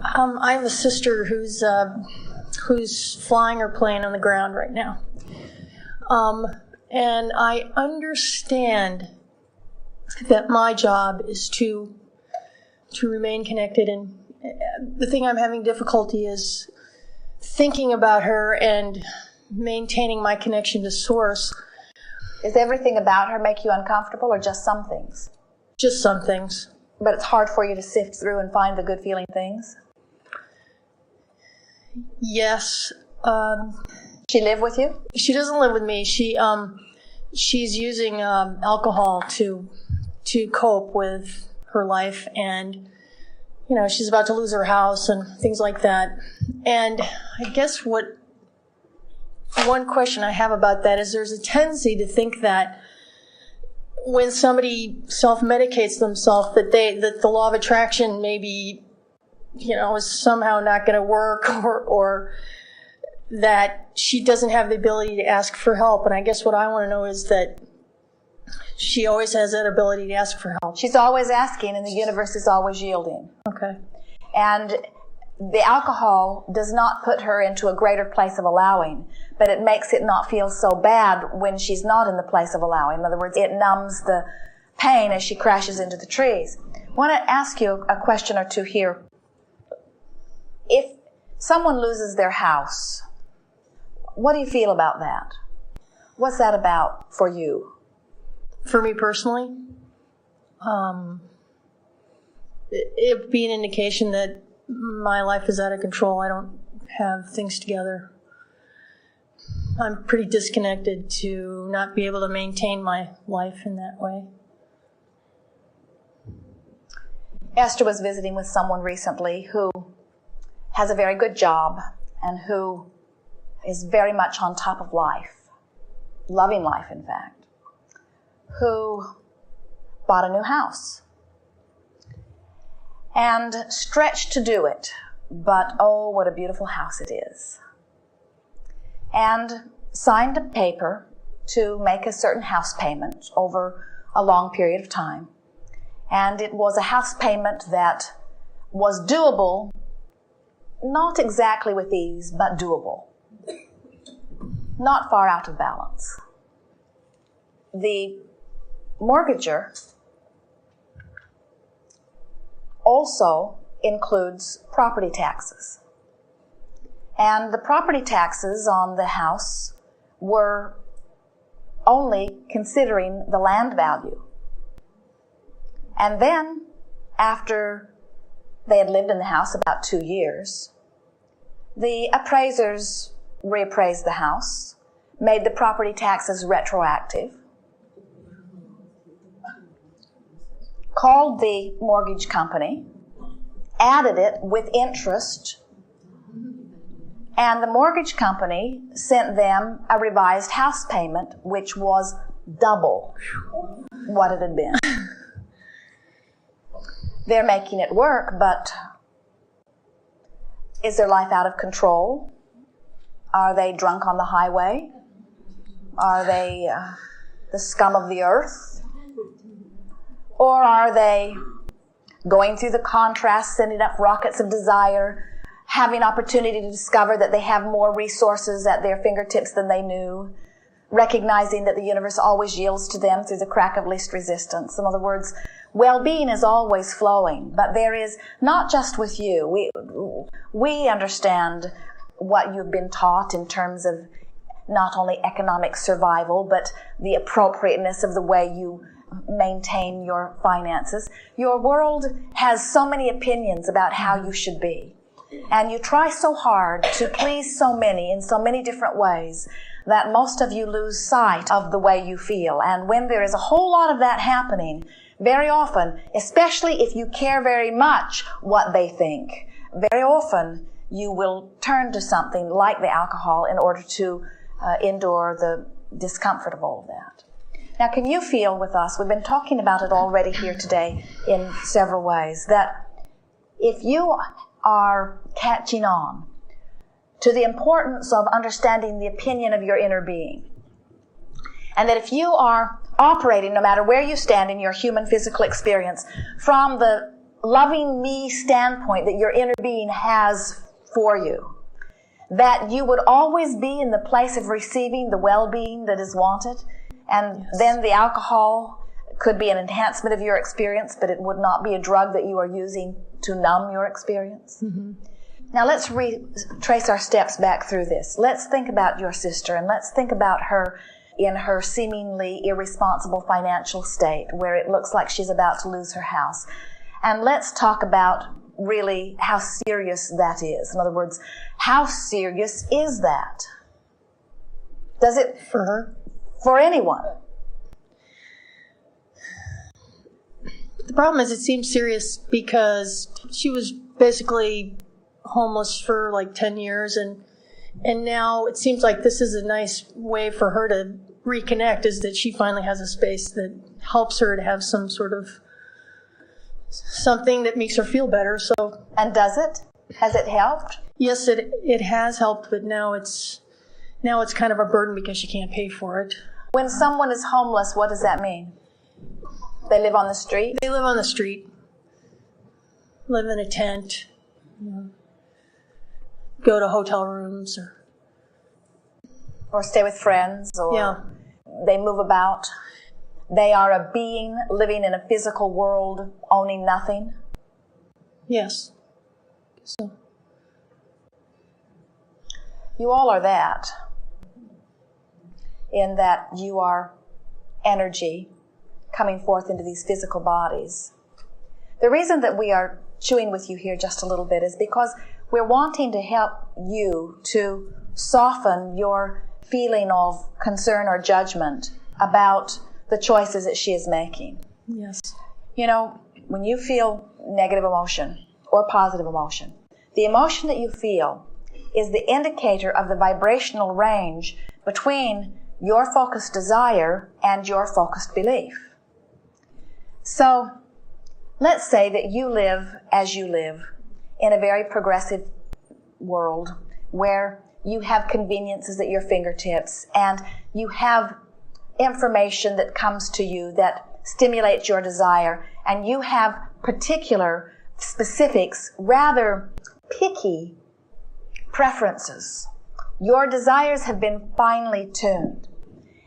I have a sister who's flying her plane on the ground right now. And I understand that my job is to remain connected, and the thing I'm having difficulty is thinking about her and maintaining my connection to Source. Does everything about her make you uncomfortable, or just some things? Just some things. But it's hard for you to sift through and find the good feeling things? Yes. She live with you? She doesn't live with me. She's using alcohol to cope with her life, and she's about to lose her house and things like that. And I guess one question I have about that is there's a tendency to think that when somebody self-medicates themselves, that the law of attraction maybe is somehow not going to work, or that she doesn't have the ability to ask for help. And I guess what I want to know is that she always has that ability to ask for help. She's always asking, and the universe is always yielding. Okay. And the alcohol does not put her into a greater place of allowing, but it makes it not feel so bad when she's not in the place of allowing. In other words, it numbs the pain as she crashes into the trees. I want to ask you a question or two here. If someone loses their house, what do you feel about that? What's that about for you? For me personally, it would be an indication that my life is out of control. I don't have things together. I'm pretty disconnected to not be able to maintain my life in that way. Esther was visiting with someone recently who has a very good job and who is very much on top of life, loving life, in fact, who bought a new house and stretched to do it, but oh, what a beautiful house it is, and signed a paper to make a certain house payment over a long period of time. And it was a house payment that was doable, not exactly with ease, but doable. Not far out of balance. The mortgager also includes property taxes. And the property taxes on the house were only considering the land value. And then, after they had lived in the house about 2 years, the appraisers reappraised the house, made the property taxes retroactive, called the mortgage company, added it with interest, and the mortgage company sent them a revised house payment which was double what it had been. They're making it work, but is their life out of control? Are they drunk on the highway? Are they the scum of the earth? Or are they going through the contrast, sending up rockets of desire, having opportunity to discover that they have more resources at their fingertips than they knew, recognizing that the universe always yields to them through the crack of least resistance? In other words, well-being is always flowing, but there is not just with you. We understand what you've been taught in terms of not only economic survival, but the appropriateness of the way you maintain your finances. Your world has so many opinions about how you should be. And you try so hard to please so many in so many different ways that most of you lose sight of the way you feel. And when there is a whole lot of that happening, very often, especially if you care very much what they think, very often you will turn to something like the alcohol in order to endure the discomfort of all of that. Now, can you feel with us, we've been talking about it already here today in several ways, that if you are catching on to the importance of understanding the opinion of your inner being, and that if you are operating, no matter where you stand in your human physical experience, from the loving me standpoint that your inner being has for you. That you would always be in the place of receiving the well-being that is wanted. And then the alcohol could be an enhancement of your experience, but it would not be a drug that you are using to numb your experience. Mm-hmm. Now let's retrace our steps back through this. Let's think about your sister, and let's think about her in her seemingly irresponsible financial state where it looks like she's about to lose her house. And let's talk about really how serious that is. In other words, how serious is that? Does it for her? For anyone? The problem is it seems serious because she was basically homeless for like 10 years and now it seems like this is a nice way for her to reconnect, is that she finally has a space that helps her to have some sort of something that makes her feel better. So, and does it? Has it helped? Yes, it has helped, but now it's kind of a burden because she can't pay for it. When someone is homeless, what does that mean? They live on the street? They live on the street. Live in a tent. Go to hotel rooms or stay with friends, or they move about. They are a being living in a physical world, owning nothing. Yes. So. You all are that, in that you are energy coming forth into these physical bodies. The reason that we are chewing with you here just a little bit is because we're wanting to help you to soften your feeling of concern or judgment about the choices that she is making. Yes. You know, when you feel negative emotion or positive emotion, the emotion that you feel is the indicator of the vibrational range between your focused desire and your focused belief. So, let's say that you live as you live in a very progressive world where you have conveniences at your fingertips and you have information that comes to you that stimulates your desire, and you have particular, specifics, rather picky preferences. Your desires have been finely tuned.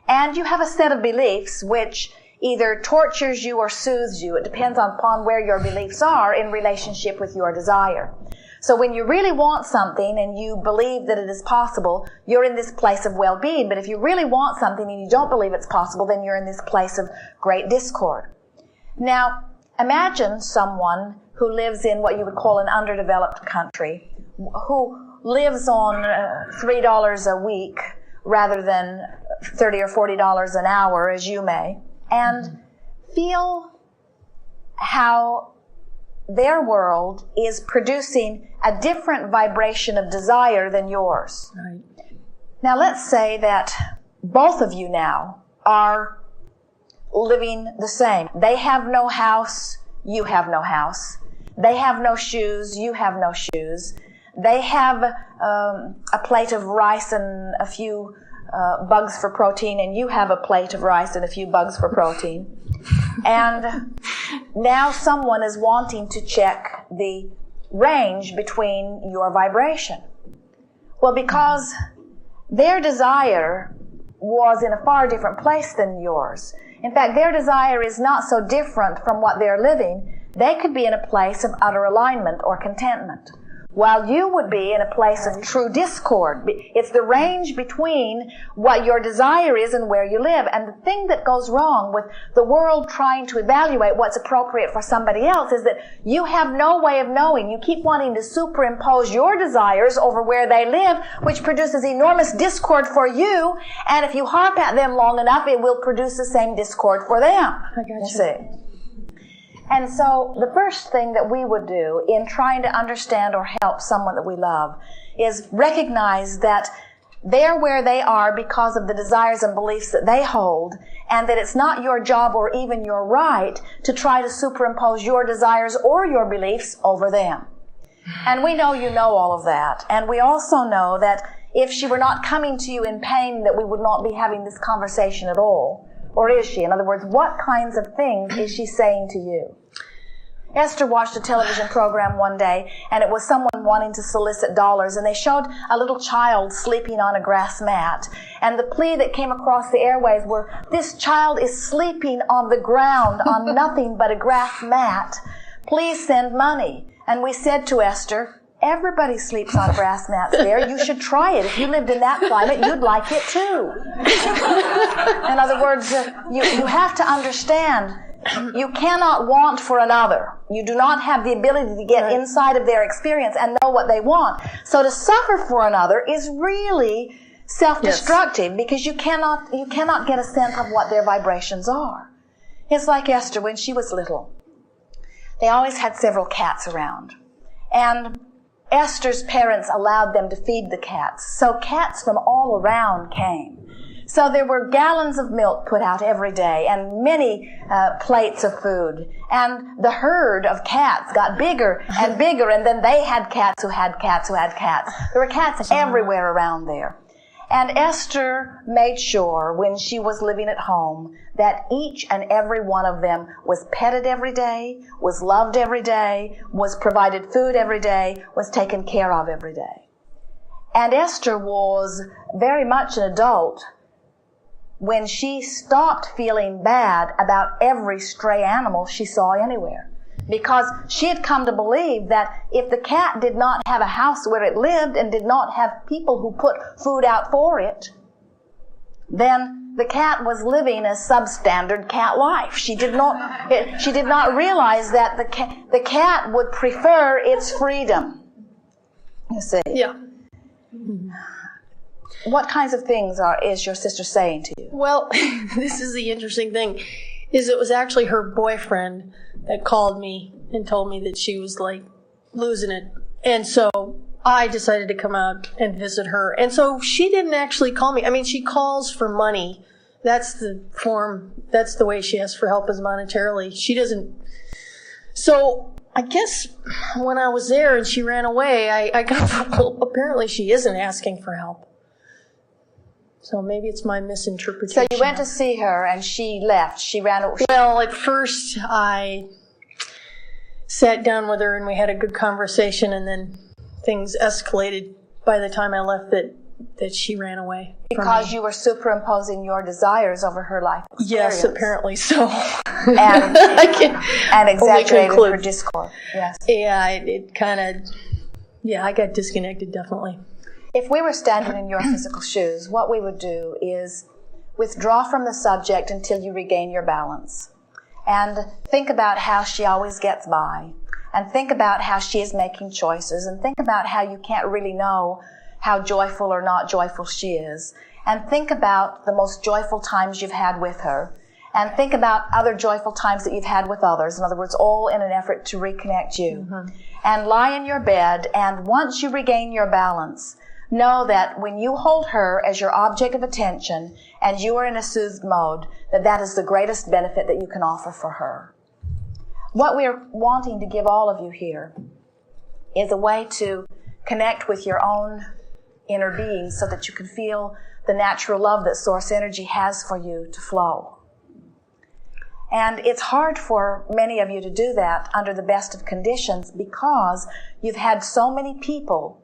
And you have a set of beliefs which either tortures you or soothes you. It depends upon where your beliefs are in relationship with your desire. So when you really want something and you believe that it is possible, you're in this place of well-being. But if you really want something and you don't believe it's possible, then you're in this place of great discord. Now, imagine someone who lives in what you would call an underdeveloped country, who lives on $3 a week rather than $30 or $40 an hour, as you may, and feel how their world is producing a different vibration of desire than yours. Right. Now let's say that both of you now are living the same. They have no house, you have no house. They have no shoes, you have no shoes. They have a plate of rice and a few bugs for protein, and you have a plate of rice and a few bugs for protein. And now someone is wanting to check the range between your vibration. Well, because their desire was in a far different place than yours. In fact, their desire is not so different from what they're living. They could be in a place of utter alignment or contentment, while you would be in a place of true discord. It's the range between what your desire is and where you live. And the thing that goes wrong with the world trying to evaluate what's appropriate for somebody else is that you have no way of knowing. You keep wanting to superimpose your desires over where they live, which produces enormous discord for you. And if you harp at them long enough, it will produce the same discord for them. I got you. See? And so the first thing that we would do in trying to understand or help someone that we love is recognize that they're where they are because of the desires and beliefs that they hold, and that it's not your job or even your right to try to superimpose your desires or your beliefs over them. And we know you know all of that. And we also know that if she were not coming to you in pain, that we would not be having this conversation at all. Or is she? In other words, what kinds of things is she saying to you? Esther watched a television program one day, and it was someone wanting to solicit dollars, and they showed a little child sleeping on a grass mat. And the plea that came across the airwaves were, this child is sleeping on the ground on nothing but a grass mat. Please send money. And we said to Esther, everybody sleeps on grass mats there. You should try it. If you lived in that climate, you'd like it too. In other words, you have to understand, you cannot want for another. You do not have the ability to get inside of their experience and know what they want. So to suffer for another is really self-destructive, because you cannot get a sense of what their vibrations are. It's like Esther when she was little. They always had several cats around. And Esther's parents allowed them to feed the cats. So cats from all around came. So there were gallons of milk put out every day and many plates of food. And the herd of cats got bigger and bigger, and then they had cats who had cats who had cats. There were cats everywhere around there. And Esther made sure when she was living at home that each and every one of them was petted every day, was loved every day, was provided food every day, was taken care of every day. And Esther was very much an adult when she stopped feeling bad about every stray animal she saw anywhere. Because she had come to believe that if the cat did not have a house where it lived and did not have people who put food out for it, then the cat was living a substandard cat life. She did not realize that the cat would prefer its freedom. You see? Yeah. What kinds of things is your sister saying to you? Well, this is the interesting thing, is it was actually her boyfriend that called me and told me that she was like losing it. And so I decided to come out and visit her. And so she didn't actually call me. I mean, she calls for money. That's the way she asks for help, is monetarily. She doesn't. So I guess when I was there and she ran away, I got, well, apparently she isn't asking for help. So maybe it's my misinterpretation. So you went to see her and she left. She ran away. Well, at first I sat down with her and we had a good conversation, and then things escalated by the time I left that she ran away. Because you were superimposing your desires over her life experience. Yes, apparently so. And exaggerated her discord. Yes. Yeah, it kind of, I got disconnected, definitely. If we were standing in your physical shoes, what we would do is withdraw from the subject until you regain your balance. And think about how she always gets by. And think about how she is making choices. And think about how you can't really know how joyful or not joyful she is. And think about the most joyful times you've had with her. And think about other joyful times that you've had with others. In other words, all in an effort to reconnect you. Mm-hmm. And lie in your bed, and once you regain your balance, know that when you hold her as your object of attention and you are in a soothed mode, that is the greatest benefit that you can offer for her. What we're wanting to give all of you here is a way to connect with your own inner being so that you can feel the natural love that source energy has for you to flow. And it's hard for many of you to do that under the best of conditions because you've had so many people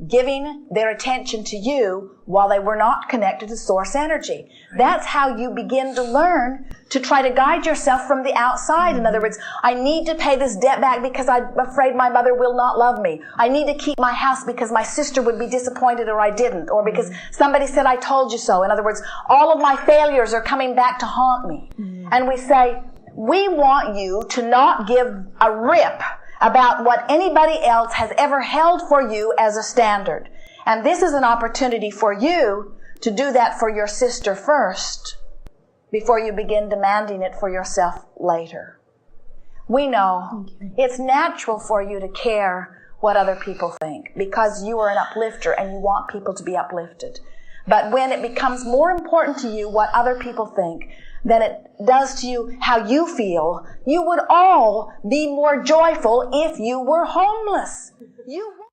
giving their attention to you while they were not connected to source energy. That's how you begin to learn to try to guide yourself from the outside. In other words, I need to pay this debt back because I'm afraid my mother will not love me. I need to keep my house because my sister would be disappointed or I didn't, or because somebody said I told you so. In other words, all of my failures are coming back to haunt me. And we say, we want you to not give a rip about what anybody else has ever held for you as a standard. And this is an opportunity for you to do that for your sister first before you begin demanding it for yourself later. We know it's natural for you to care what other people think because you are an uplifter and you want people to be uplifted. But when it becomes more important to you what other people think than it does to you how you feel, you would all be more joyful if you were homeless. You